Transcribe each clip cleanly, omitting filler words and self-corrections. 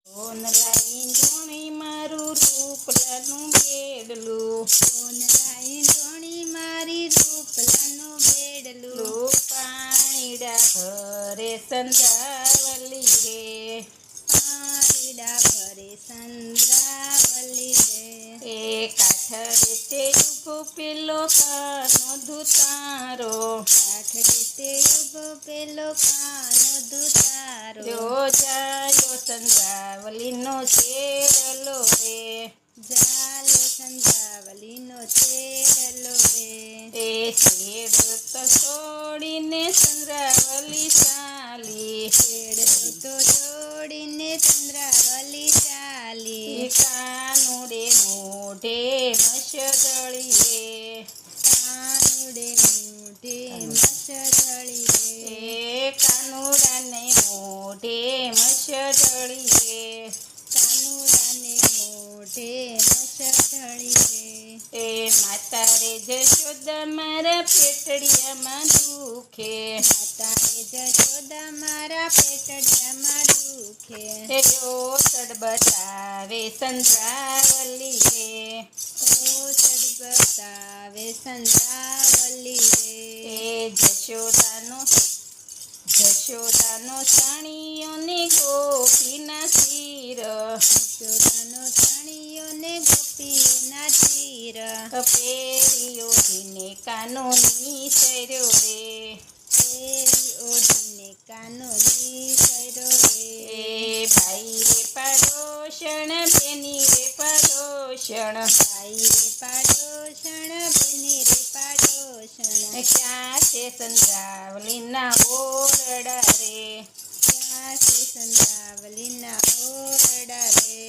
Online જોણી મારું રૂપલાનું બેડલું, online જોણી મારી રૂપલાનું બેડલું, પાણીડા ભરે સંધ્યાવલી રે, પાણીડા ભરે સંધ્યાવલી રે, એ કાઠરે તે ઉભો પેલો કાનો ધુતારો, કાઠરે તે ઉભો પેલો કાનો ધુતારો, જાયો સંધ્યાવલીનો ચેડલો રે, જાલો સંધ્યાવલીનો ચેડલો રે, એ છેડ તો છોડીને સંધ્યાવલી ચાલી, છેડ તો છોડીને સંધ્યાવલી ચાલી, કાનુડે મોઢે મશદળી રે, કાનુડે મોઢે મશદળી રે, કાનુડાને મોઢે મશદળી રે, કાનુડાને મોઢે મશદળી રે, એ માતા રે જશોદા મારા પેટડિયામાં દુખે, માતા રે જશોદા મારા પેટડિયામાં દુખે, ઓસડ બતાવે સંધ્યાવલી રે, ઓસડ બતાવે સંધ્યાવલી રે, જશોદાનો સાણીયો ને ગોપીના શિર, જશોદાનો સાણીયો ને ગોપીના ચીર, પેરી ઓઢીને કાનો નીસર્યો રે, પેરી ઓઢીને કાનો નીસર્યો રે, ભાઈ રે પાડોશણ બેની રે પાડોશણ, ભાઈ રે પાડોશણ બેની રે પાડોશણ, ક્યાં છે સંધ્યાવલીના ઓરડા રે, ક્યાં છે સંધ્યાવલીના ઓરડા રે,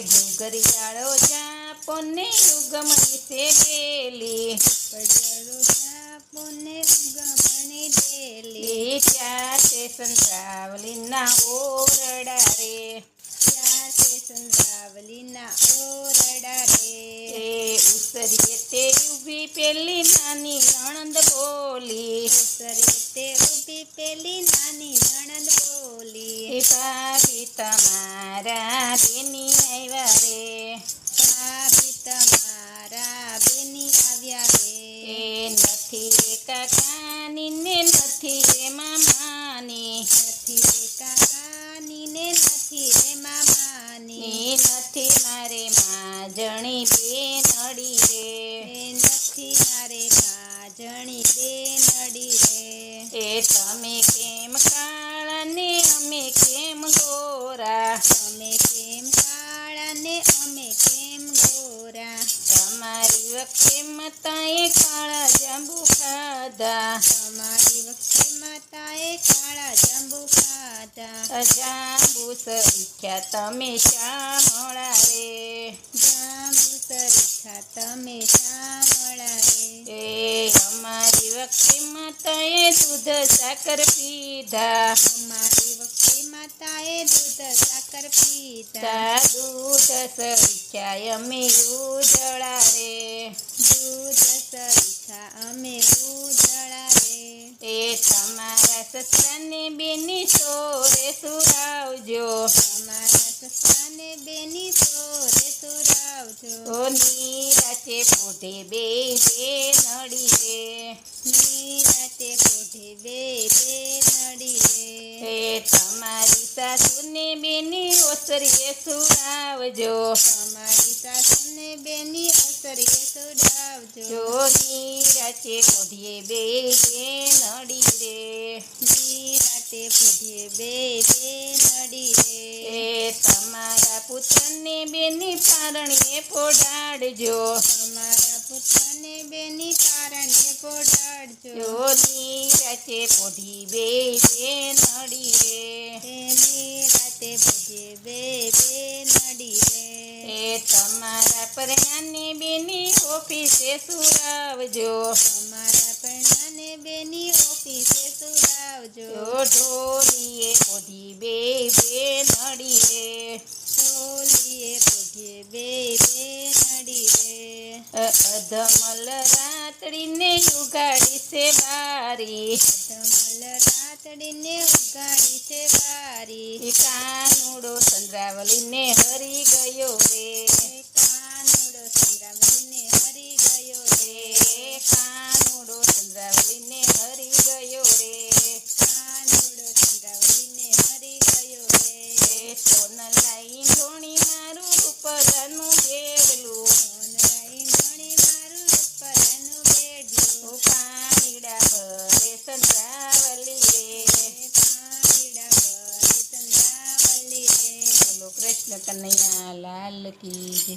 ઘુઘરિયાળો જાપોને ઉગમણી સે બેલી, પડિયાળો સાપોને ઉગમણી ડેલી, ક્યાં છે સંધ્યાવલીના ઓરડા રે, ક્યાં છે સંધ્યાવલીના ઓરડા રે, ઉસરીએ તે ઊભી પેલી નાની નણંદ બોલી, ઉસરીએ તે ઊભી પેલી નાની નણંદ બોલી, ભાભી તમારા બેની આવ્યા રે, ભાભી તમારા બેની આવ્યા રે, નથી રે કાકાની ને નથી રે મામાની, નથી રે કાકાની ને નથી રે મામાની, નથી મારે માજણી બેનડી રે, નથી મારે માજણી બેનડી રે, તમે કેમ કાળા ને અમે કેમ ગોરા, તમે કેમ કાળા ને અમે કેમ ગોરા, તમારી વખતે માતાએ કાળા જાંબુ ખાધા, તમારી વખતે માતાએ કાળા જાંબુ ખાધા, જાંબુ સરીખ્યા તમે શામળા રે, જાંબુ સરીખા તમે શામળા રે, અમારી વખતે માતાએ દૂધ સાકર પીધા, અમારી વખતે માતાએ દૂધ સાકર પીધા, દૂધ સરીખ્યા અમે ઉજળા રે, દૂધ સરીખા અમે ઉજળા રે, તમારા સસરાને બેની સોરે સુરાવજો, તમારા સસરાને બેની સોરે સુરાવજો, નિરાતે પોઢે બે નડી રે, નિરાતે પોઢે બે નડી રે, તમારી સાસુને બેની ઓસરીએ સુરાવજો, તમારી સાસુને બેની ઓસરીએ સુરાવજો, નિરાતે પોઢીએ બે નડી રે, નિરાતે પોઢે બે નડી રે, તમારા પુત્રને બેની પારણીએ પોડાડજો, તમારા પુત્રને બેની પારણીએ પોડાડજો, નિરાતે પોઢી બે નડી રે, નિરાતે પોઢે બે નડી રે, તમારા પરણાને બેની ઓફિસે સુરાવજો, તમારા પરણાને બેની ઓફિસે સુરાવજો, ઢોલીએ પોઢી બે નડી રે, ઢોલીએ પોઢે જે બે નડી રે અધમલ રાતડીને ઉગાડી છે બારી ધમલ રાતડીને ઉગાડી છે બારી કાનુડો ચંદ્રાવલીને હરી ગયો રે કાનુડો ચંદ્રાવલીને હરી ગયો રે કાનુડો ચંદ્રાવલીને હરી ગયો રે કાનુડો ચંદ્રાવલીને હરી ગયો રે સોનલાઈ ધોણી મારું રૂપલાનું બેડલું સોનલાઈ ધોણી મારું રૂપલાનું બેડલું પાણીડા ભરે ચંદ્રાવલી રે પાણીડા ભરે ચંદ્રાવલી રે બોલો કૃષ્ણ કનૈયા લાલ કી જય.